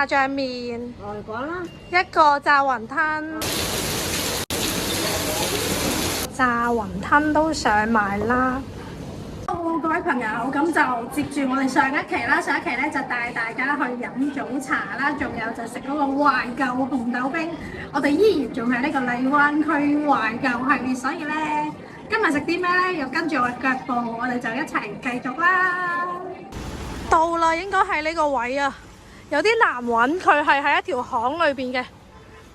炸醬麵，講啦，一個炸雲吞。炸雲吞都上埋啦。各位朋友，咁就接住我哋上一期啦，上一期咧就帶大家去飲早茶啦，仲有就食嗰個懷舊紅豆冰。我哋依然仲係呢個荔灣區懷舊系列，所以咧今日食啲咩咧？又跟住我嘅腳步，我哋就一齊繼續啦。到啦，應該係呢個位啊，有啲難揾，佢係喺一條巷裏邊嘅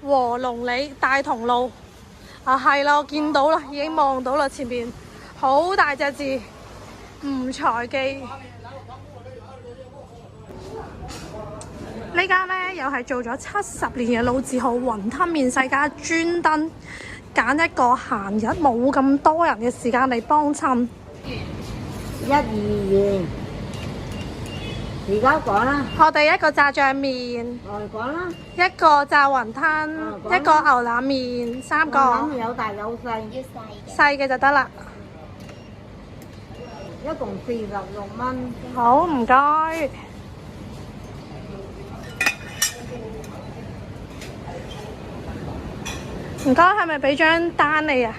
和龍里大同路。啊，係啦，我見到啦，已經望到啦，前面好大隻字。吳財記呢間呢又係做咗70年嘅老字號雲吞麵世家，專登揀一個閒日冇咁多人嘅時間嚟幫襯。1、2元，而家講啦，我哋一個炸醬麵，講啦，一個炸雲吞，一個牛腩麵，3個。咁有大有細，細嘅就得啦。一共46蚊。好，唔該。唔該，係咪俾張單你啊？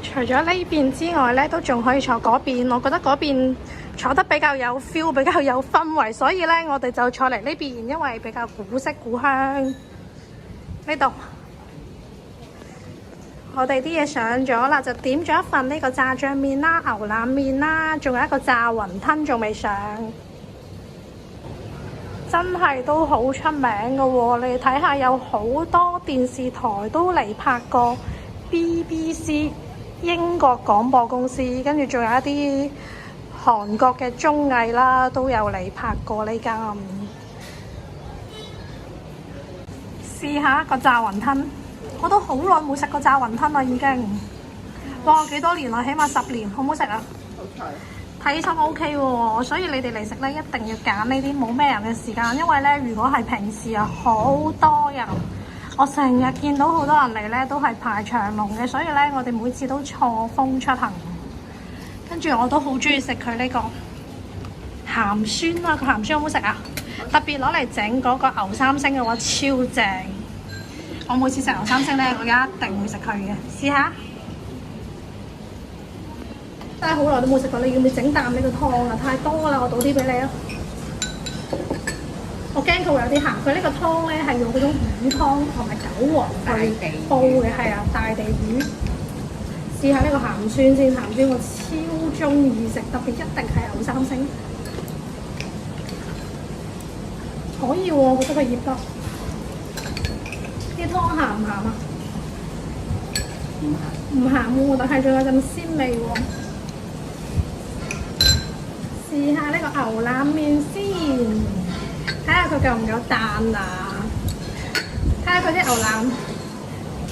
除咗呢邊之外咧，都仲可以坐嗰邊。我覺得嗰邊坐得比較有 feel， 比較有氛圍，所以咧我哋就坐嚟呢邊，因為比較古色古香。呢度我哋啲嘢上咗啦，就點咗一份呢個炸醬麵啦、牛腩麵啦，仲有一個炸雲吞仲未上，真係都好出名㗎喎！你哋睇下，有好多電視台都嚟拍過 BBC。英國廣播公司，跟住仲有一啲韓國嘅綜藝啦，都有嚟拍過呢間。試下個炸雲吞，我都好耐冇食過炸雲吞啦，已經。哇，幾多年啦？起碼10年，好唔好食啊？好睇。睇起身 OK 喎，所以你哋嚟食咧，一定要揀呢啲冇咩人嘅時間，因為咧，如果係平時啊，好多人。我成日見到好多人嚟咧，都係排長龍嘅，所以咧我哋每次都錯峰出行。跟住我都好中意食佢呢個鹹酸啊！個鹹酸好唔好食啊？特別攞嚟整嗰個牛三星嘅話超正。我每次食牛三星咧，我一定會食佢嘅，試下。真係好耐都冇食過，你要唔要整啖呢個湯啊？太多啦，我倒啲俾你啊！我驚佢會有啲鹹，佢呢個湯咧係用嗰種魚湯同埋韭黃去煲嘅，係啊，大地魚。試下呢個鹹酸先，鹹酸我超中意食，特別一定係牛三星。可以喎，我覺得佢醃得。啲湯鹹唔鹹啊？唔鹹喎，但係仲有陣鮮味喎。試下呢個牛腩麵先。睇下佢夠唔夠彈啊！睇下佢啲牛腩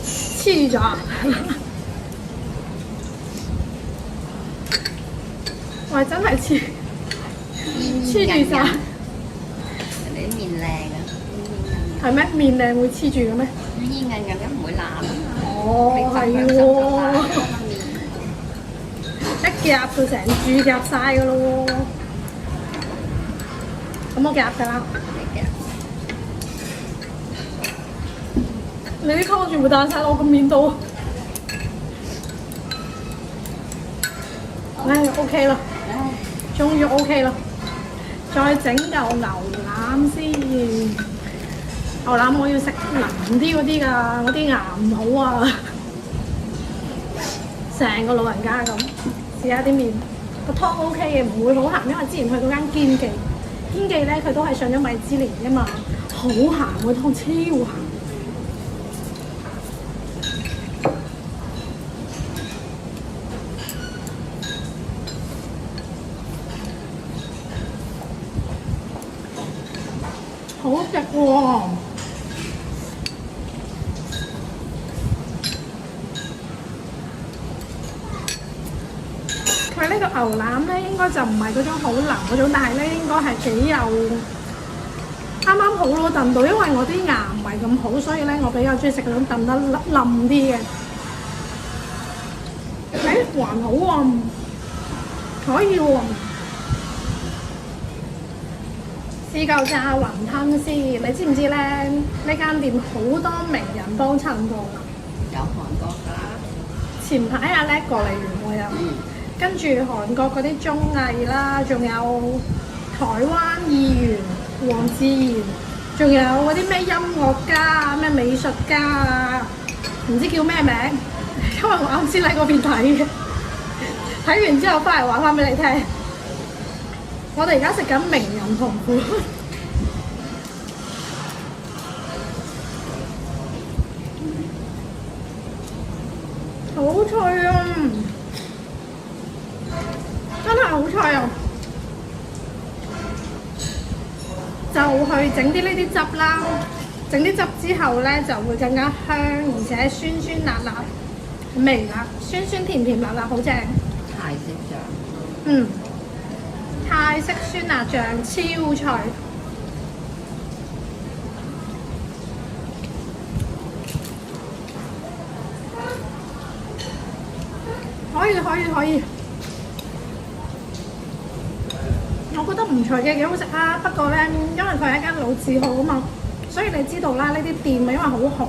黐咗，喂，真係黐住晒。你啲麵靚啊！係咩？麵靚會黐住嘅咩？煙韌韌咁唔會爛啊！哦，係喎，一夾就成柱夾晒㗎咯喎！咁我夾㗎啦。你啲湯全部彈晒落個面度，唉 OK 啦，終於 OK 啦，再整嚿牛腩先。牛腩我要食腍啲嗰啲㗎，我啲牙唔好啊，成個老人家咁。試下啲麵，個湯 OK 嘅，唔會好鹹，因為之前去嗰間堅記咧，佢都係上咗米芝蓮㗎嘛。好好鹹個湯，超鹹。好食喎！佢呢個牛腩咧，應該就唔係嗰種好腍嗰種，但係咧應該係幾有啱啱好咯燉到，因為我啲牙唔係咁好，所以咧我比較中意食嗰種燉得腍啲嘅。還好喎，可以喎。試夠炸雲吞先，你知唔知咧？呢間店好多名人幫襯過㗎。有韓國㗎啦，前排阿叻過嚟完我又，跟住韓國嗰啲綜藝啦，仲有台灣議員黃智賢，仲有嗰啲咩音樂家啊、咩美術家啊，唔知叫咩名，因為我啱先喺嗰邊睇嘅，睇完之後翻嚟話翻俾你聽。我哋而家食緊名人同款，好脆啊！真係好脆啊！就去整啲呢啲汁啦，整啲汁之後咧就會更加香，而且酸酸辣辣，味辣，酸酸甜甜辣辣，好正。泰式醬。嗯。泰式酸辣醬超脆，可以，我覺得唔脆嘅幾好食啊！不過咧，因為佢係一間老字號啊嘛，所以你知道啦，呢啲店因為好紅，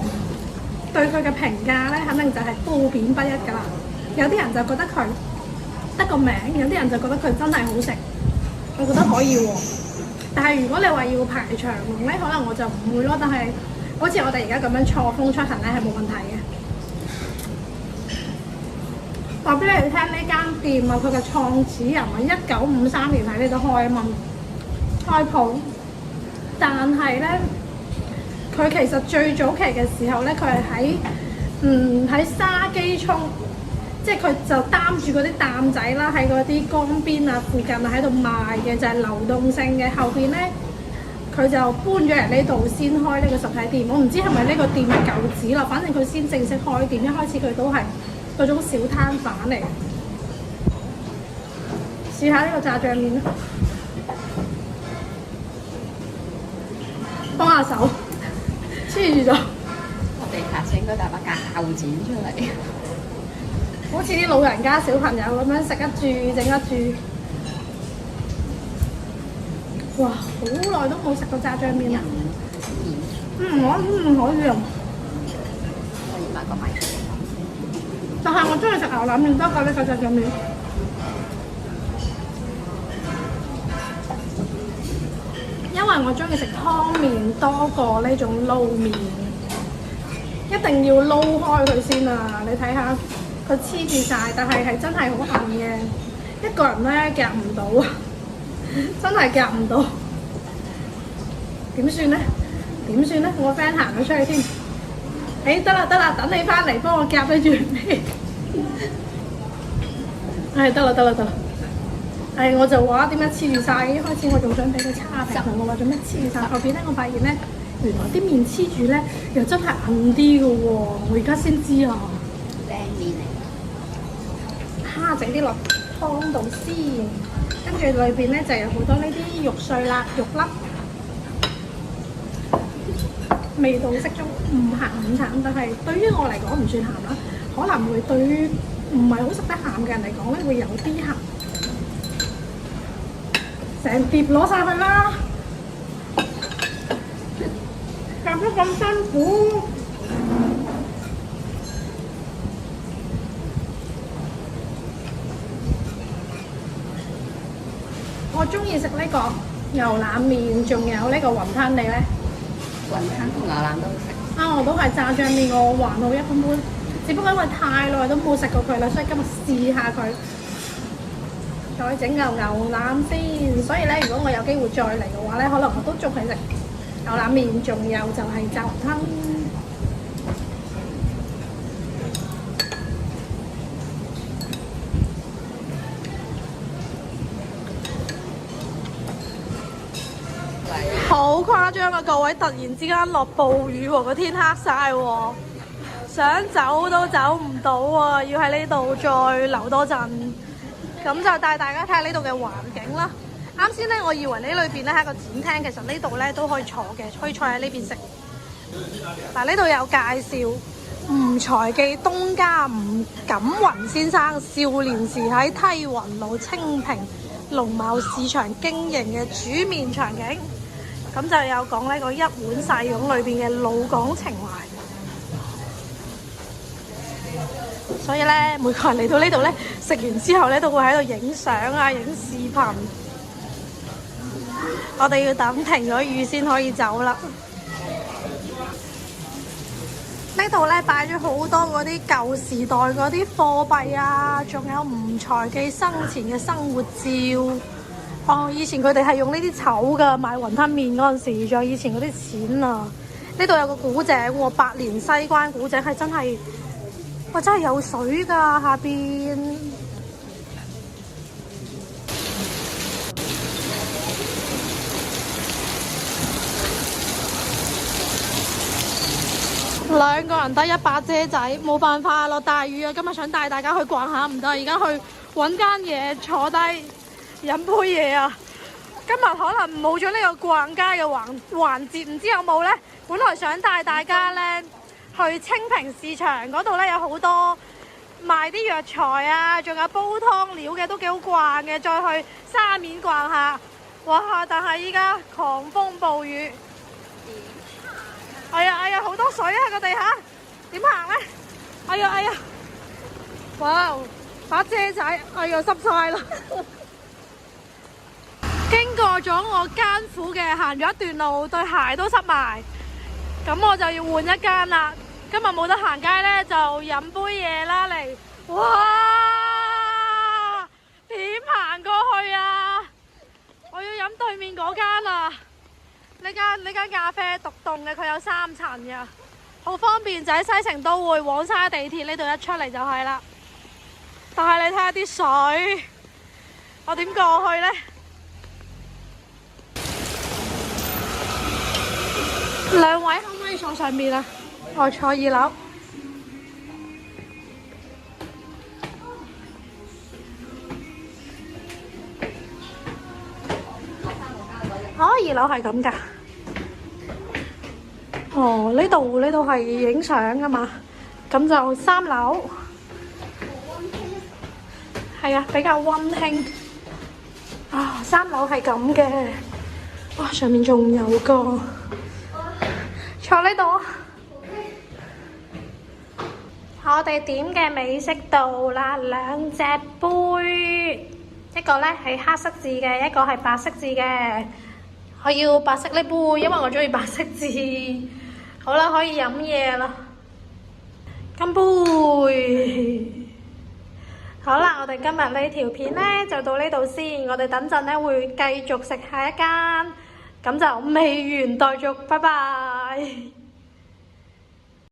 對佢嘅評價咧肯定就係褒貶不一㗎啦。有啲人就覺得佢得個名，有啲人就覺得佢真係好食。我覺得可以喎，但係如果你話要排長龍咧，可能我就唔會咯。但係好似我哋而家咁樣錯峰出行咧，係冇問題嘅。話俾你哋聽，呢間店啊，佢嘅創始人啊，1953年喺呢度開啊嘛，開鋪。但係咧，佢其實最早期嘅時候咧，佢係喺沙基涌。即係佢就擔住嗰啲擔仔啦，喺嗰啲江邊啊附近啊喺度賣嘅，就係流動性嘅。後邊咧，佢就搬咗嚟呢度先開呢個實體店。我唔知係咪呢個店嘅舊址啦，反正佢先正式開店。一開始佢都係嗰種小攤販嚟。試下呢個炸醬麵啦，幫下手，黐住咗。我哋下次應該帶把鉸剪出嚟。好似啲老人家小朋友咁樣食一注整一注，哇！好耐都冇食過炸醬麵啦。可以啊。可以買個米。但係我中意食牛腩麵多過呢個炸醬麵，因為我中意食湯麵多過呢種撈麵，一定要撈開佢先啊！你睇下。佢黐住晒，但係真係好硬嘅，一個人咧夾唔到啊！真係夾唔到，點算咧？我 friend 行咗出去添。得啦，等你翻嚟幫我夾得住未？得啦。我就話點解黐住晒？一開始我仲想俾佢差評，我話做咩黐住晒？後邊咧我發現咧，原來啲麵黐住咧又真係硬啲嘅喎，我而家先知啊！靚麵嚟。整啲落湯度先，跟住裏邊咧就有好多呢啲肉碎啦、肉粒，味道適中，唔鹹唔淡，但係對於我嚟講唔算鹹啦，可能會對於唔係好食得鹹嘅人嚟講咧會有啲鹹。成碟攞晒去啦，夾得咁辛苦。我中意食呢個牛腩麵，仲有呢個雲吞，你咧？雲吞同牛腩都好食。我都係炸醬麵，我還好一般般，只不過因為太耐都冇食過佢啦，所以今日試下佢，再整牛腩先。所以咧，如果我有機會再嚟嘅話咧，可能我都仲係食牛腩麵，仲有就係炸雲吞。好誇張啊！各位，突然之間落暴雨喎，個天黑晒喎，想走都走唔到喎，要喺呢度再留多陣。咁就帶大家睇下呢度嘅環境啦。啱先咧，我以為呢裏邊咧係一個展廳，其實呢度咧都可以坐嘅，可以坐喺呢邊食。嗱，呢度有介紹吳財記東家吳錦雲先生少年時喺梯雲路清平農貿市場經營嘅煮麵場景。咁就有講呢個一碗細擁裏邊嘅老港情懷。所以咧，每個人嚟到呢度咧，食完之後咧都會喺度影相啊、影視頻。我哋要等停咗雨先可以走啦。呢度咧擺咗好多嗰啲舊時代嗰啲貨幣啊，仲有吳財記生前嘅生活照。哦，以前佢哋係用呢啲籌㗎，買雲吞麵嗰陣時，仲有以前嗰啲錢啊。呢度有個古井喎，百年西關古井係真係，哇真係有水㗎下邊。兩個人得一把遮仔，冇辦法落大雨啊！今日想帶大家去逛下，唔得，而家去揾間嘢坐低飲杯嘢啊！今日可能冇咗呢個逛街嘅環節，唔知有冇呢？本來想帶大家呢去清平市場嗰度呢，有好多賣啲藥材啊，仲有煲湯料嘅，都幾好逛嘅。再去沙面逛下，哇！但係依家狂風暴雨。哎呀，好多水喺個地下，點行呢？哎呀，哇！把遮仔，哎呀濕晒啦！經過咗我艱苦嘅行咗一段路，對鞋都濕埋，咁我就要換一間啦。今日冇得行街呢，就飲杯嘢啦嚟。哇！點行過去啊？我要飲對面嗰間啊！呢間咖啡獨棟嘅，佢有3層嘅，好方便，就喺西城都會黃沙地鐵呢度一出嚟就係啦。但係你睇下啲水，我點過去呢？兩位可唔可以坐上面啊？我坐2樓。2樓係咁㗎。哦，呢度係影相㗎嘛，咁就3樓。係啊，比較溫馨。啊，3樓係咁嘅。哇，上面仲有個。坐呢度。我哋點嘅美式到啦，2隻杯，一個呢係黑色字嘅，一個係白色字嘅。我要白色呢杯，因為我中意白色字。好啦，可以飲嘢啦。乾杯！好啦，我哋今日呢條片呢就到呢度先。我哋等陣呢會繼續食下一間，咁就未完待續。拜拜。